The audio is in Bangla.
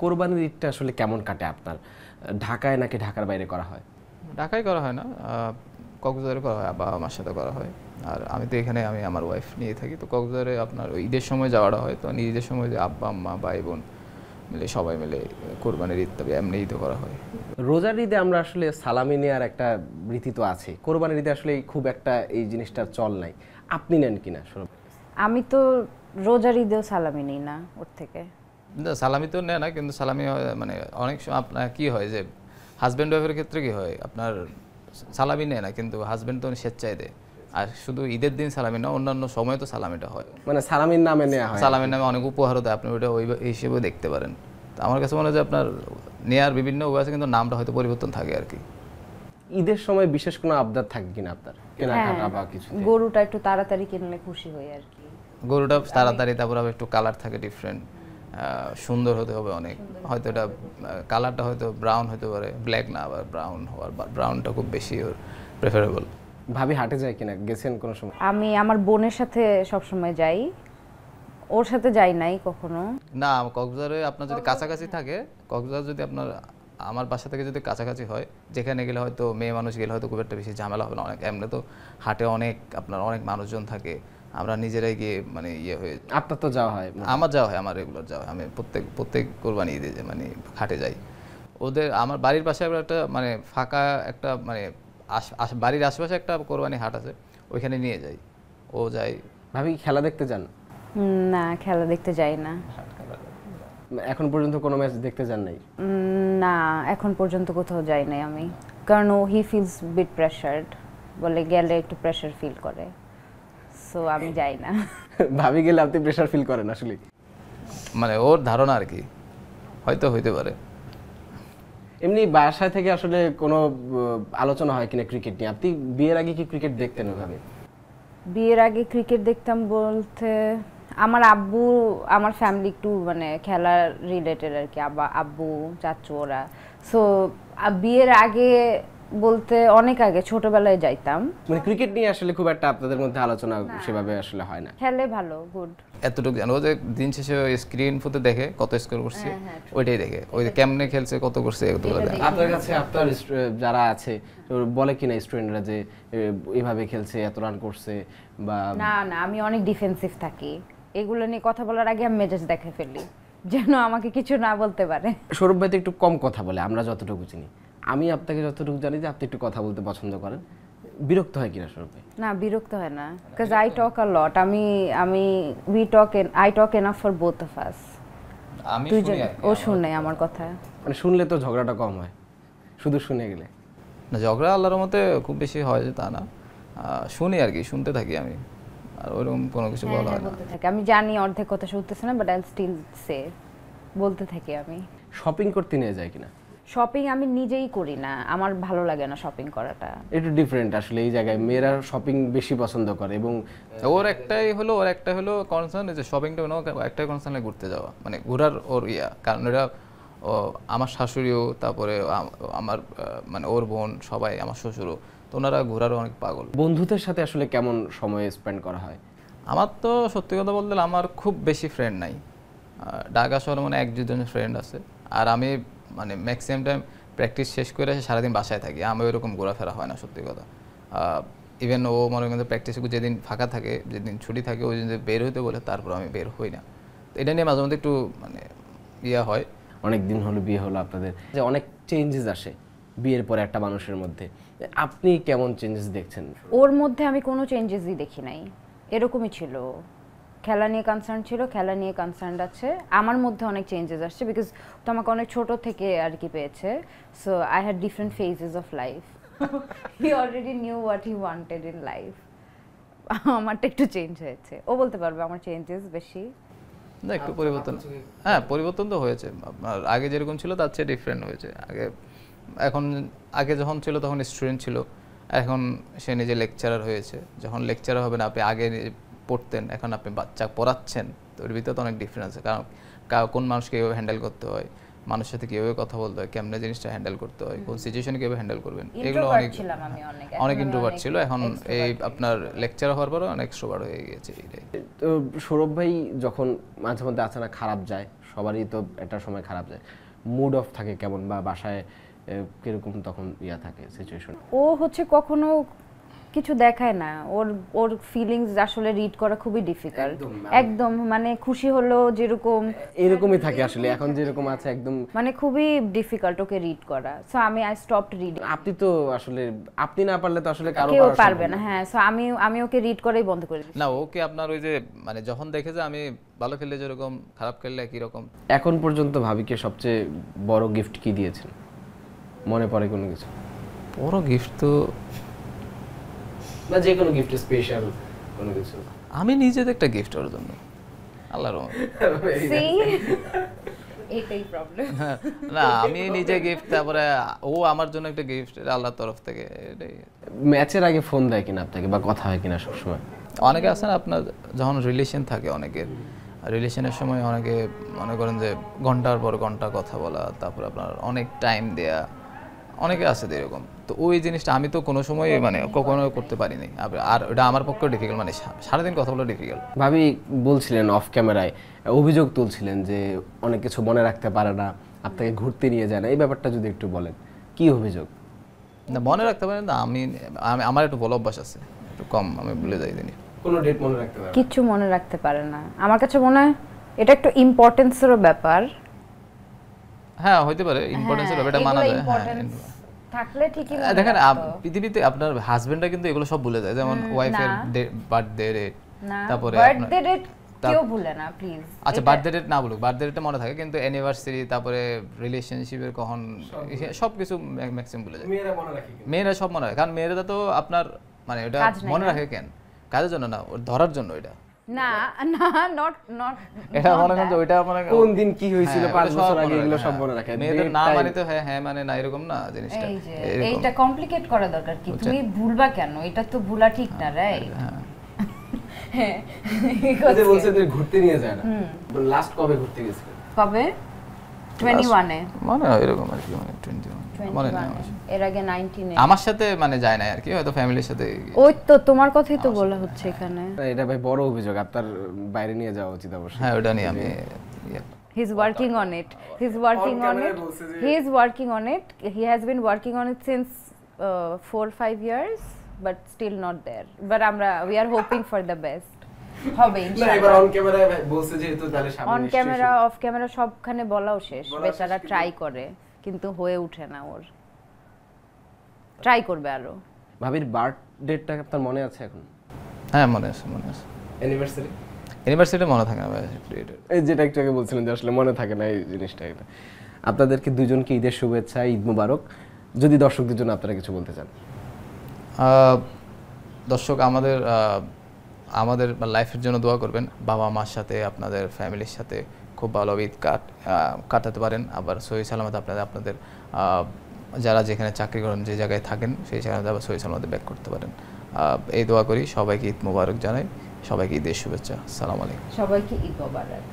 কোরবানির ঈদটা আসলে কেমন কাটে আপনার? ঢাকায় নাকি ঢাকার বাইরে করা হয়? ঢাকায় করা হয় না, কক্সবাজারে করা হয়, বাবা আমার সাথে করা হয়। আর আমি তো এখানে আমি আমার ওয়াইফ নিয়ে থাকি, তো কক্সবাজারে আপনার ওই ঈদের সময় যাওয়াটা হয়। তো ঈদের সময় যে আব্বা আম্মা ভাই বোন মিলে সবাই মিলে কোরবানির ঈদ, তবে এমনি ঈদও করা হয়। রোজার ঈদে আমরা আসলে সালামি নেওয়ার একটা রীতি তো আছে, কোরবানির ঈদে আসলে খুব একটা এই জিনিসটার চল নাই। আপনি নেন কিনা সৌরভ? আমি তো রোজার ঈদেও সালামি নিই না ওর থেকে। না, সালামি তো নেয় না, কিন্তু সালামি মানে অনেক সময় আপনার কী হয় যে হাজব্যান্ড ওয়াইফের ক্ষেত্রে কী হয়, আপনার সালামি নেয় না, কিন্তু হাজব্যান্ড তো স্বেচ্ছায় দেয়। আর শুধু ঈদের দিন সালামি না, অন্যান্য সময় তো সালামিটা হয়, মানে সালামির নামে নেওয়া হয়। সালামের নামে অনেক উপহারও দেয়, আপনি ওইটা ওই হিসেবেও দেখতে পারেন। তো আমার কাছে মনে হয় যে আপনার নেয়ার বিভিন্ন উপায় আছে, কিন্তু নামটা হয়তো পরিবর্তন থাকে আর কি। ঈদের সময় বিশেষ কোনো আবদার থাকে কিনা আপনার, কেনাকাটা বা কিছু? গরুটা একটু তাড়াতাড়ি কিনলে খুশি হই আর কি। গরুটা তাড়াতাড়ি, তারপর আবার একটু কালার থাকে ডিফারেন্ট, সুন্দর হতে হবে অনেক। হয়তো এটা কালারটা হয়তো ব্রাউন হতে পারে, ব্ল্যাক না, আবার ব্রাউন হওয়ার, ব্রাউনটা খুব বেশি ওর প্রেফারেবল। ভাবি হাটে যায় কিনা, গেছেন কোনো সময়? আমি আমার বোনের সাথে সবসময় যাই, ওর সাথে যাই নাই কখনো। না, কক্সবাজারে আপনার যদি কাছাকাছি থাকে, কক্সবাজার যদি আপনার আমার বাসা থেকে যদি কাছাকাছি হয়, যেখানে গেলে হয়তো মেয়ে মানুষ গেলে হয়তো খুব একটা বেশি ঝামেলা হবে না। অনেক এমনি তো হাটে আপনার অনেক মানুষজন থাকে, আমরা নিজেরাই গিয়ে মানে ইয়ে হয়ে। আপনার তো যাওয়া হয়? আমার যাওয়া হয়, আমার রেগুলার যাওয়া হয়। আমি প্রত্যেক কোরবানি ঈদে মানে হাটে যাই। ওদের আমার বাড়ির পাশে একটা মানে ফাঁকা একটা মানে বাড়ির আশেপাশে একটা কোরবানি হাট আছে, ওইখানে নিয়ে যাই, ও যাই। ভাবি খেলা দেখতে যান? না, খেলা দেখতে যাই না। এখন পর্যন্ত কোনো ম্যাচ দেখতে যান নাই? না, এখন পর্যন্ত কোথাও যাই নাই আমি, কারণ হি ফিলস বিট প্রেশারড, বলে গেলে একটু প্রেশার ফিল করে, সো আমি যাই না। ভাবি গেলে আপনি প্রেশার ফিল করেন আসলে? মানে ওর ধারণা আর কি, হয়তো হইতে পারে। এমনি বাসা থেকে আসলে কোনো আলোচনা হয় কিনা ক্রিকেট নিয়ে? আপনি বিয়ের আগে কি ক্রিকেট দেখতেন ওভাবে? বিয়ের আগে ক্রিকেট দেখতাম বলতে আমার আব্বু, আমার ফ্যামিলি একটু মানে খেলা রিলেটেড আর কি, আব্বু চাচু ওরা। সো বিয়ের আগে বলতে অনেক আগে ছোটবেলায় যাইতাম। মানে ক্রিকেট নিয়ে আসলে খুব একটা আপনাদের মধ্যে আলোচনা সেভাবে আসলে হয় না? খেলে ভালো, গুড। এতটুকু জানো যে দিন শেষে স্ক্রিন ফুটে দেখে কত স্কোর করছে, ওইটাই দেখে, ওই কেমনে খেলছে কত করছে এগুলো দেখে। আপনার কাছে আপনার যারা আছে বলে কিনা স্টুডেন্টরা যে এইভাবে খেলছে, এত রান করছে বা? না না, আমি অনেক ডিফেন্সিভ থাকি, এগুলো নিয়ে কথা বলার আগে আমি মেজাজ দেখে ফেলি যেন আমাকে কিছু না বলতে পারে। সৌরভ ভাই তো একটু কম কথা বলে, আমরা যতটুকু চিনি। আমি আপনাকে যতটুকু জানি যে আপনি একটু কথা বলতে পছন্দ করেন। বিরক্ত হয় কিনা সৌরভ ভাই? না, বিরক্ত হয় না, because I talk a lot. I talk enough for both of us. আমি দুইজন, ও শুনে আমার কথা। মানে শুনলে তো ঝগড়াটা কম হয়, শুধু শুনে গেলে? না, ঝগড়া আল্লাহর মতে খুব বেশি হয় যে তা না, শুনি আর কি, শুনতে থাকি আমি, আর ওইরকম কোনো কিছু বলা হয় না। বলতে থাকি, আমি জানি অর্ধেক কথা শুনতেছে না, বাট আই স্টিল সে, বলতে থাকি আমি। শপিং করতে নিয়ে যায় কিনা? শপিং আমি নিজেই করি না, আমার ভালো লাগে না শপিং করাটা। একটু ডিফারেন্ট আসলে, এই জায়গায় মেয়েরা শপিং বেশি পছন্দ করে। এবং ওর একটা হলো কনসার্ন যে শপিংটা একটাই কনসার্নে ঘুরতে যাওয়া, মানে ঘোরার ওর কারণ এরা আমার শাশুড়িও, তারপরে আমার মানে ওর বোন সবাই, আমার শ্বশুরও, তো ওনারা ঘোরারও অনেক পাগল। বন্ধুদের সাথে আসলে কেমন সময় স্পেন্ড করা হয়? আমার তো সত্যি কথা বলতে আমার খুব বেশি ফ্রেন্ড নাই, ঢাকা শহরে মানে এক দুজনের ফ্রেন্ড আছে। আর আমি মানে ম্যাক্সিমাম টাইম প্র্যাকটিস শেষ করে এসে সারাদিন বাসায় থাকি, আমি ওইরকম ঘোরাফেরা হয় না সত্যি কথা। ইভেন ও মনে করেন প্র্যাকটিস যেদিন ফাঁকা থাকে, যেদিন ছুটি থাকে, ওই দিন বের হইতে বলে তারপর আমি বের হই না। তো এটা নিয়ে মাঝে মধ্যে একটু মানে হয়। অনেক দিন হলো বিয়ে হলো আপনাদের, যে অনেক চেঞ্জেস আসে বিয়ের পরে একটা মানুষের মধ্যে, আপনি কেমন চেঞ্জেস দেখছেন? ওর মধ্যে আমি কোনো চেঞ্জেসই দেখি নাই, এরকমই ছিল। খেলা নিয়ে কনসার্ন ছিল, খেলা নিয়ে কনসার্ন আছে। আমার মধ্যে অনেক চেঞ্জেস আসছে, বিকজ তো আমাকে অনেক ছোট থেকে আর কি পেয়েছে। So I had different phases of life. He already new what he wanted in life. আমারটা একটু চেঞ্জ হয়েছে, ও বলতে পারবে আমার চেঞ্জেস বেশি। না, একটু পরিবর্তন, হ্যাঁ পরিবর্তন তো হয়েছে। আপনার আগে যেরকম ছিল তার চেয়ে ডিফারেন্ট হয়েছে। আগে যখন ছিল তখন স্টুডেন্ট ছিল, এখন সে নিজে লেকচারার হয়েছে। যখন লেকচারার হবে না, আপনি আগে পড়তেন, এখন আপনি বাচ্চা পড়াচ্ছেন, তো এর ভিতরে তো অনেক ডিফারেন্স আছে। কারণ কোন মানুষকে এভাবে হ্যান্ডেল করতে হয়, মানুষের সাথে কিভাবে কথা বলতে হয়, কেমনে জিনিসটা হ্যান্ডেল করতে হয়, কোন সিচুয়েশনে কিভাবে হ্যান্ডেল করবেন, এগুলো Introvert অনেক ছিলাম আমি অনেক, এখন অনেক আমি ইন্ট্রোভার্ট অনেক ছিল, এখন এই extrovert আপনার লেকচার হওয়ার পরে অনেক এক্সট্রোভার্ট হয়ে গেছে এটাই। তো সৌরভ ভাই যখন মাঝে মধ্যে আছে না খারাপ যায়, সবারই তো একটা সময় খারাপ যায়, মুড অফ থাকে কেমন, বা বাসায় কিরকম তখন ইয়া থাকে সিচুয়েশন? ও হচ্ছে কখনো কিছু দেখায় না, ওর ওর ফিলিংস আসলে রিড করা খুবই ডিফিকাল্ট। একদম মানে খুশি হলো যেরকম এরকমই থাকে আসলে, এখন যেরকম আছে একদম। মানে খুবই ডিফিকাল্ট ওকে রিড করা। So I stopped reading. আপনি তো আসলে, আপনি না পারলে তো আসলে কারো কেউ পারা পারবে সম্ভব না। হ্যাঁ, সো আমি ওকে রিড করাই বন্ধ করে দিই। না, ওকে আপনার ওই যে মানে যখন দেখে যে আমি ভালো খেললে যেরকম, খারাপ খেললে একই রকম। এখন পর্যন্ত ভাবিকে সবচেয়ে বড় গিফট কি দিয়েছেন, মনে পড়ে কোনো কিছু? বড় গিফট তো না, যে কোনো গিফট, স্পেশাল কোনো কিছু। আমি নিজেদের একটা গিফট ওর জন্য, আল্লাহর রহমতে। See? এটাই প্রবলেম। না, আমি নিজে গিফট, তারপরে ও আমার জন্য একটা গিফট আল্লাহর তরফ থেকে, এটাই। ম্যাচের আগে ফোন দেয় কিনা আপনাকে, বা কথা হয় কিনা সবসময়? অনেকে আছে না আপনার, যখন রিলেশন থাকে অনেকের, রিলেশনের সময় অনেকে মনে করেন যে ঘন্টার পর ঘন্টা কথা বলা, তারপর আপনার অনেক টাইম দেয়া, অনেকে আছে এরকম। তো ওই জিনিসটা আমি তো কোনো সময় মানে কখনো করতে পারিনি, আর ওটা আমার পক্ষে ডিফিকাল্ট, মানে সারাদিন কথা বলা ডিফিকাল্ট। ভাবি বলছিলেন অফ ক্যামেরায়, অভিযোগ তুলছিলেন যে অনেক কিছু মনে রাখতে পারে না, আপনাকে ঘুরতে নিয়ে যায় না, এই ব্যাপারটা যদি একটু বলেন, কি অভিযোগ? না, মনে রাখতে পারেন না, আমার একটু বড় অভ্যাস আছে, একটু কম আমি ভুলে যাই জিনিস। কোনো ডেট মনে রাখতে পারে না? কিচ্ছু মনে রাখতে পারে না। আমার কাছে মনে হয় এটা একটু ইম্পর্টেন্সেরও ব্যাপার। হ্যাঁ, হইতে পারে ইম্পর্টেন্সের ব্যাপারটা মানা যায়। ইম্পর্টেন্স থাকলে ঠিকই মনে দেখেন রাখতো। পৃথিবীতে আপনার হাজবেন্ডরা কিন্তু এগুলো সব ভুলে যায়, যেমন ওয়াইফের বার্থডে রেট, না, তারপরে বার্থডে ডেট কেউ ভুলে না প্লিজ। আচ্ছা বার্থডে ডেট না বলুক, বার্থডে ডেটটা মনে থাকে, কিন্তু অ্যানিভার্সারি, তারপরে রিলেশনশিপের কখন, সবকিছু ম্যাক্সিমাম ভুলে যায়। মেয়েরা মনে রাখে কিনা? মেয়েরা সব মনে রাখে, কারণ মেয়েরা তো আপনার মানে এটা কাজ নাই মনে না? রাখে কেন, কাজের জন্য না, ওর ধরার জন্য এটা। না না, নট এটা মনে করেন যে ওইটা মনে কোন দিন কি হয়েছিল হ্যাঁ, 5 ওটা সব বছর মনে আগে, এগুলো রাখে, সব হ্যাঁ। মনে রাখে। মেয়েদের Date না time- মানে তো হ্যাঁ হ্যাঁ মানে না, এরকম না জিনিসটা। এই যে এরকম। এইটা কমপ্লিকেট করা দরকার কি? তুমি ভুলবা কেন? এটা তো ভুলা ঠিক না, রাইট? হ্যাঁ, ওই যে বলছে যে ঘুরতে নিয়ে যায় না, লাস্ট কবে ঘুরতে গেছিলেন? কবে? 21 এ। মানে হয় এরকম আর কি, মানে 21 মনে নেই 21 আমার। এর আগে 19 এ। আমার সাথে মানে যায় না আর কি, হয়তো ফ্যামিলির সাথে। ওই তো তোমার কথাই তো বলা হচ্ছে এখানে। না, এটা ভাই বড় অভিযোগ, আপনার বাইরে নিয়ে যাওয়া উচিত অবশ্যই। হ্যাঁ, ওটা নিয়ে আমি He's working on it. He's working on it. He is working on it. He has been working on it since 4-5 years, but still not there. But we are hoping for the best. হবে না, এবার ইনশাআল্লাহ। অন ক্যামেরায় বলছে যেহেতু, তাহলে সামনে অন নিশ্চয়ই ক্যামেরা, অফ ক্যামেরা সবখানে বলাও শেষ। বলা বেচারা শেষ, ট্রাই করে কিন্তু হয়ে ওঠে না ওর। ট্রাই করবে আরো। ভাবির বার্থ ডেটটা আপনার মনে আছে এখন? হ্যাঁ মনে আছে, মনে আছে। অ্যানিভার্সারি? ইউনিভার্সিটি মনে থাকে না ভাই, এই যেটা একটু আগে বলছিলেন যে আসলে মনে থাকে না এই জিনিসটা। আপনাদেরকে দুজনকে ঈদের শুভেচ্ছা, ঈদ মুবারক। যদি দর্শকদের জন্য আপনারা কিছু বলতে চান। দর্শক আমাদের লাইফের জন্য দোয়া করবেন, বাবা মার সাথে, আপনাদের ফ্যামিলির সাথে খুব ভালো ঈদ কাটাতে পারেন, আবার সহি সালামত আপনাদের যারা যেখানে চাকরি করেন, যে জায়গায় থাকেন, সেই জায়গায় আবার সহি সালামতে ব্যাক করতে পারেন। এই দোয়া করি, সবাইকে ঈদ মুবারক জানাই, সবাইকে ঈদের শুভেচ্ছা। আসসালামু আলাইকুম। সবাইকে ঈদ মোবারক।